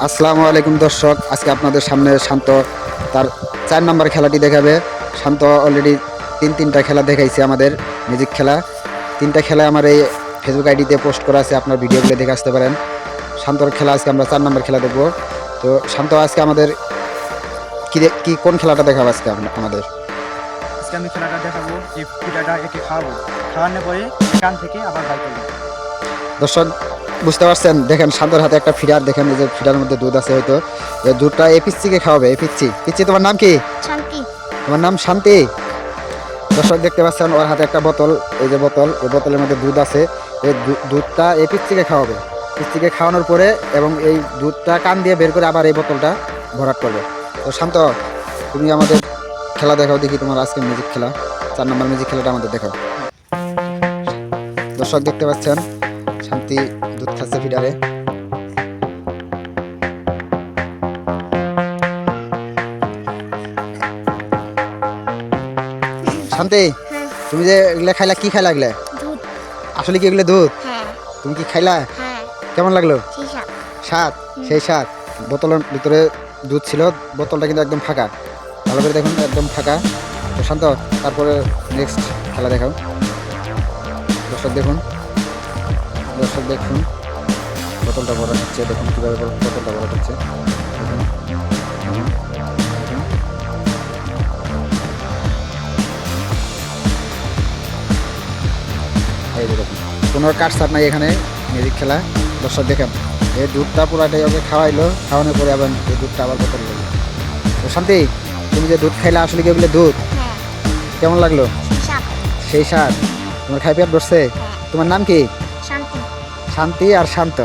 আসসালামু আলাইকুম দর্শক, আজকে আপনাদের সামনে শান্ত তার 4 নম্বর খেলাটি দেখাবে। শান্ত অলরেডি তিনটা খেলা দেখাইছে, আমাদের মিউজিক খেলা। 3টা খেলা আমার এই ফেসবুক আইডিতে পোস্ট করা আছে, আপনার ভিডিওগুলো দেখে আসতে পারেন। শান্তর খেলা আজকে আমরা 4 নম্বর খেলা দেখবো। তো শান্ত আজকে আমাদের কি কোন খেলাটা দেখাবো আজকে আমাদের? আজকে আমি খেলাটা দেখাবো যে পিঠাটা একে খাওয়াবো, খাওয়ানোর পরে কান থেকে আবার বাই করবো। দর্শক বুঝতে পারছেন, দেখেন শান্তর হাতে একটা ফিডার, দেখেন এই যে ফিডার মধ্যে দুধ আছে, হয়তো এই দুধটা এ পিচ্চিকে খাওয়াবে। পিচ্চি তোমার নাম কি? শান্তি। তোমার নাম শান্তি। দর্শক দেখতে পাচ্ছেন ওর হাতে একটা বোতল, এই যে বোতল, এই বোতলের মধ্যে দুধ আছে। এই দুধটা এই পিচ্চিকে খাওয়াবে। পিচ্চিকে খাওয়ানোর পরে এবং এই দুধটা কান দিয়ে বের করে আবার এই বোতলটা ভরাট করবে। তো শান্ত, তুমি আমাদের খেলা দেখাও দেখি, তোমার আজকে মিউজিক খেলা 4 নম্বর মিউজিক খেলাটা আমাদের দেখাও। দর্শক দেখতে পাচ্ছেন শান্তি দুধ খাচ্ছে ফিডারে। শান্তি, হ্যাঁ। তুমি যে এগুলা খাইলা, কি খাইলা এগুলা? দুধ। আসলে কি এগুলো দুধ? হ্যাঁ। তুমি কি খাইলা? হ্যাঁ। কেমন লাগলো? সীসা। স্বাদ, সেই স্বাদ। বোতলের ভিতরে দুধ ছিল, বোতলটা কিন্তু একদম ফাঁকা। ভালো করে দেখুন, একদম ফাঁকা। তো শান্ত, তারপরে নেক্সট খেলা দেখাও। দর্শক দেখুন, দর্শক দেখুন বোতলটা ভরা হচ্ছে, দেখুন কীভাবে বোতলটা ভরা হচ্ছে। দেখুন, দেখুন, দেখুন। এই যে দেখুন, কোনো কাটছাট নাই এখানে, মিউজিক খেলা। দর্শক দেখেন, এই দুধটা পুরাটাই ওকে খাওয়াইলো, খাওয়ানোর পরে আবার এই দুধটা আবার বোতল দিল। তো শান্তি, তুমি যে দুধ খাইলে, আসলে কি ওগুলো দুধ? হ্যাঁ। কেমন লাগলো? সীসা। সেই স্বাদ। তোমার খাই পেট বসছে? হ্যাঁ। তোমার নাম কি? শান্তি। শান্তি আর শান্ত।